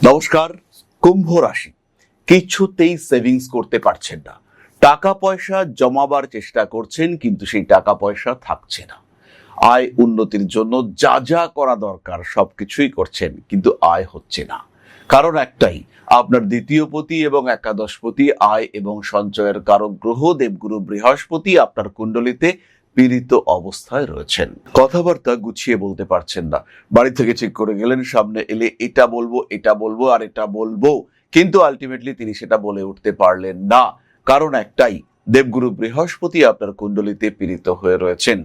নমস্কার। কুম্ভ রাশি কিছুতেই সেভিংস করতে পারছেন না, টাকা পয়সা জমাবার চেষ্টা করছেন কিন্তু সেই টাকা পয়সা থাকছে না। আয় উন্নতির জন্য যা যা করা দরকার সবকিছুই করছেন কিন্তু আয় হচ্ছে না। কারণ একটাই, আপনার দ্বিতীয়পতি এবং একাদশপতি আয় এবং সঞ্চয়ের কারক গ্রহ দেবগুরু বৃহস্পতি আপনার কুণ্ডলিতে পীড়িত অবস্থায় রয়েছেন। কথাবার্তা গুছিয়ে বলতে পারছেন না, বাড়ি থেকে ঠিক করে গেলেন সামনে এলে এটা বলবো আর এটা বলবো, কিন্তু আলটিমেটলি তিনি সেটা বলে উঠতে পারলেন না। কারণ একটাই, দেবগুরু বৃহস্পতি আপনার কুণ্ডলিতে পীড়িত হয়ে রয়েছেন।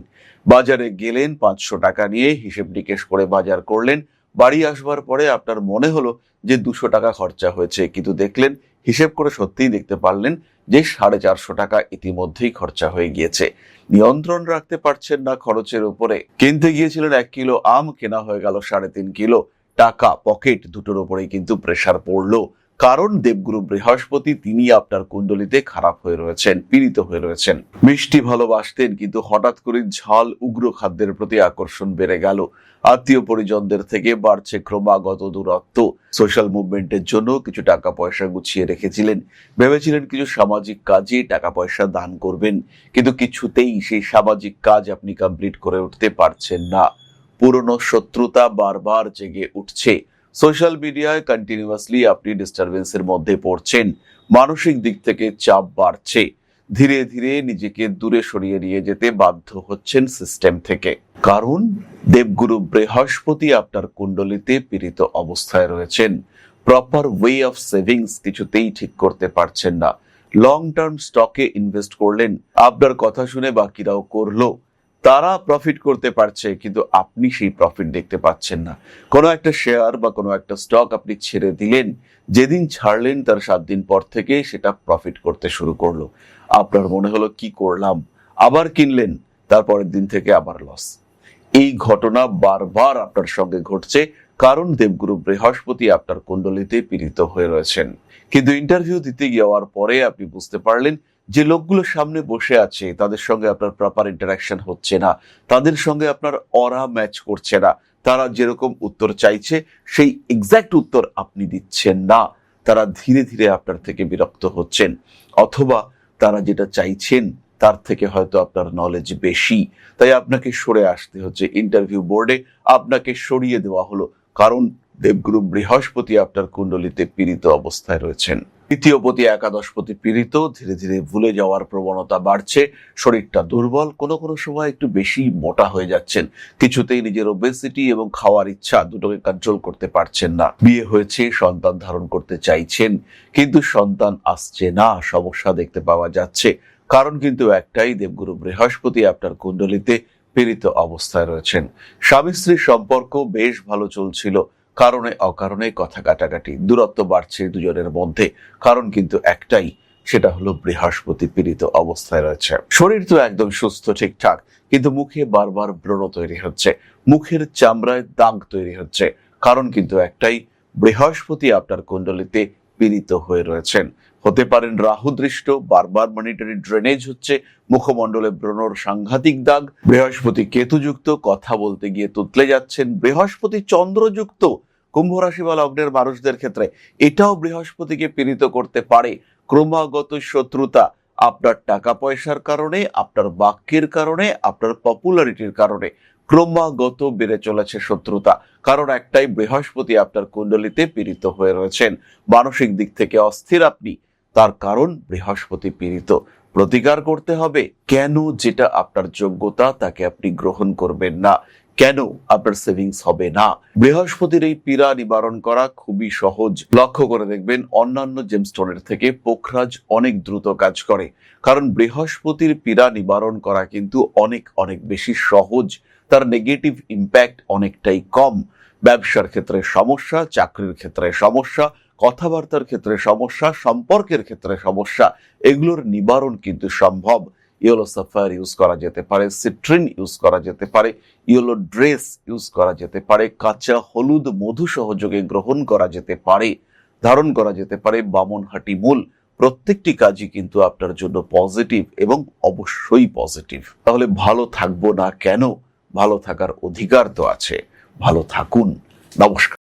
বাজারে গেলেন 500 টাকা নিয়ে, হিসেব নিকেশ করে বাজার করলেন, বাড়ি আসবার পরে আপনার মনে হলো যে 200 টাকা খরচা হয়েছে, কিন্তু দেখলেন হিসেব করে সত্যিই দেখতে পারলেন যে 450 টাকা ইতিমধ্যেই খরচা হয়ে গিয়েছে। নিয়ন্ত্রণ রাখতে পারছেন না খরচের উপরে। কিনতে গিয়েছিলেন 1 কিলো আম, কেনা হয়ে গেল 3.5 কিলো। টাকা পকেট দুটোর উপরেই কিন্তু প্রেসার পড়লো। কারণ দেবগুরু বৃহস্পতি তিনি আপনার কুণ্ডলিতে খারাপ হয়ে রয়েছেন, পীড়িত হয়ে রয়েছেন। মিষ্টি ভালোবাসতেন কিন্তু হঠাৎ করে ঝাল উগ্র খাদ্যের প্রতি আকর্ষণ বেড়ে গেল। আত্মীয় পরিজনদের থেকে বাড়ছে ক্রমাগত দূরত্ব। সোশ্যাল মুভমেন্টের জন্য কিছু টাকা পয়সা গুছিয়ে রেখেছিলেন, ভেবেছিলেন কিছু সামাজিক কাজে টাকা পয়সা দান করবেন, কিন্তু কিছুতেই সেই সামাজিক কাজ আপনি কমপ্লিট করে উঠতে পারছেন না। পুরনো শত্রুতা বারবার জেগে উঠছে। সোশ্যাল মিডিয়ায় কন্টিনিউয়াসলি আপনি ডিস্টারবেন্সের মধ্যে পড়ছেন। মানসিক দিক থেকে চাপ বাড়ছে। ধীরে ধীরে নিজেকে দূরে সরিয়ে নিয়ে যেতে বাধ্য হচ্ছেন সিস্টেম থেকে। কারণ দেবগুরু বৃহস্পতি আপনার কুণ্ডলিতে পীড়িত অবস্থায় রয়েছেন। প্রপার ওয়ে অফ সেভিংস কিছুতেই ঠিক করতে পারছেন না। লং টার্ম স্টকে ইনভেস্ট করলেন, আপনার কথা শুনে বাকিরাও করলো, তারা প্রফিট করতে পারছে কিন্তু আপনি সেই প্রফিট দেখতে পাচ্ছেন না। কোনো একটা শেয়ার বা কোনো একটা স্টক আপনি ছেড়ে দিলেন, যেদিন ছাড়লেন তার 7 দিন পর থেকে সেটা প্রফিট করতে শুরু করলো। আপনার মনে হলো কি করলাম, আবার কিনলেন, তারপরের দিন থেকে আবার লস। এই ঘটনা বারবার আপনার সঙ্গে ঘটছে, কারণ দেবগুরু বৃহস্পতি আপনার কুণ্ডলিতে পীড়িত হয়ে রয়েছেন। কিন্তু ইন্টারভিউ দিতে যাওয়ার পরে আপনি বুঝতে পারলেন যে লোকগুলো সামনে বসে আছে তাদের সঙ্গে আপনার প্রপার ইন্টারাকশন হচ্ছে না, তাদের সঙ্গে আপনার অরা ম্যাচ করছে না। তারা যেরকম উত্তর চাইছে সেই এক্সাক্ট উত্তর আপনি দিচ্ছেন না। তারা ধীরে ধীরে আপনার থেকে বিরক্ত হচ্ছেন, অথবা তারা যেটা চাইছেন তার থেকে হয়তো আপনার নলেজ বেশি, তাই আপনাকে সরে আসতে হচ্ছে। ইন্টারভিউ বোর্ডে আপনাকে সরিয়ে দেওয়া হলো, কারণ দেবগুরু বৃহস্পতি আপনার কুণ্ডলিতে পীড়িত অবস্থায় রয়েছেন। তৃতীয়পতি একাদশপতি পীড়িত, ধীরে ধীরে ভুলে যাওয়ার প্রবণতা বাড়ছে, শরীরটা দুর্বল, কোনো কোনো সময় একটু বেশি মোটা হয়ে যাচ্ছেন, কিছুতেই নিজের ওবেসিটি এবং খাওয়ার ইচ্ছা দুটোকে কন্ট্রোল করতে পারছেন না। বিয়ে হয়েছে, সন্তান ধারণ করতে চাইছেন কিন্তু সন্তান আসছে না, সমস্যা দেখতে পাওয়া যাচ্ছে। কারণ কিন্তু একটাই, দেবগুরু বৃহস্পতি আপনার কুণ্ডলিতে পীড়িত অবস্থায় রয়েছেন। স্বামী স্ত্রীর সম্পর্ক বেশ ভালো চলছিল, কারণে অকারণে কথা কাটাকাটি, দূরত্ব বাড়ছে দুজনের মধ্যে। কারণ কিন্তু একটাই, সেটা হলো বৃহস্পতি পীড়িত অবস্থায় রয়েছে। শরীর তো একদম সুস্থ ঠিকঠাক, কিন্তু মুখে বারবার ব্রণ তৈরি হচ্ছে, মুখের চামড়ায় দাগ তৈরি হচ্ছে। কারণ কিন্তু একটাই, বৃহস্পতি আপনার কুণ্ডলিতে পীড়িত হয়ে রয়েছেন। হতে পারেন রাহু দৃষ্ট, বারবার মনিটরি ড্রেনেজ হচ্ছে, মুখমণ্ডলে ব্রণর সাংঘাতিক দাগ। বৃহস্পতি কেতুযুক্ত, কথা বলতে গিয়ে তুতলে যাচ্ছেন। বৃহস্পতি চন্দ্রযুক্ত, কুম্ভ রাশি বা লগ্নের মানুষদের ক্ষেত্রে এটাও বৃহস্পতিকে পীড়িত করতে পারে। ক্রমাগত শত্রুতা, আপনার টাকা পয়সার কারণে, আপনার বাক্যের কারণে, আপনার পপুলারিটির কারণে ক্রমাগত বেড়ে চলেছে শত্রুতা। কারণ একটাই, বৃহস্পতি আপনার কুণ্ডলিতে পীড়িত হয়ে রয়েছেন। মানসিক দিক থেকে অস্থির আপনি, তার কারণ বৃহস্পতি পীড়িত। প্রতিকার করতে হবে। কেন যেটা আপনার যোগ্যতা তাকে আপনি গ্রহণ করবেন না, কেন আপনার সেভিংস হবে না। বৃহস্পতির এই পীড়া নিবারণ করা খুবই সহজ। লক্ষ্য করে দেখবেন অন্যান্য জেমস্টোনের থেকে পোখরাজ অনেক দ্রুত কাজ করে, কারণ বৃহস্পতির পীড়া নিবারণ করা কিন্তু অনেক অনেক বেশি সহজ। তার নেগেটিভ ইম্প্যাক্ট অনেকটাই কম। ব্যবসার ক্ষেত্রে সমস্যা, চাকরির ক্ষেত্রে সমস্যা, কথাবার্তার ক্ষেত্রে সমস্যা, সম্পর্কের ক্ষেত্রে সমস্যা, এগুলোর নিবারণ কিন্তু সম্ভব। ইয়েলো সাফায়ার ইউজ করা যেতে পারে, সিট্রিন ইউজ করা যেতে পারে, ইয়েলো ড্রেস ইউজ করা যেতে পারে, কাঁচা হলুদ মধু সহযোগে গ্রহণ করা যেতে পারে, ধারণ করা যেতে পারে বামনহাটি মূল। প্রত্যেকটি কাজই কিন্তু আপনার জন্য পজিটিভ এবং অবশ্যই পজিটিভ। তাহলে ভালো থাকবো না কেন? ভালো থাকার অধিকার তো আছে। ভালো থাকুন। নমস্কার।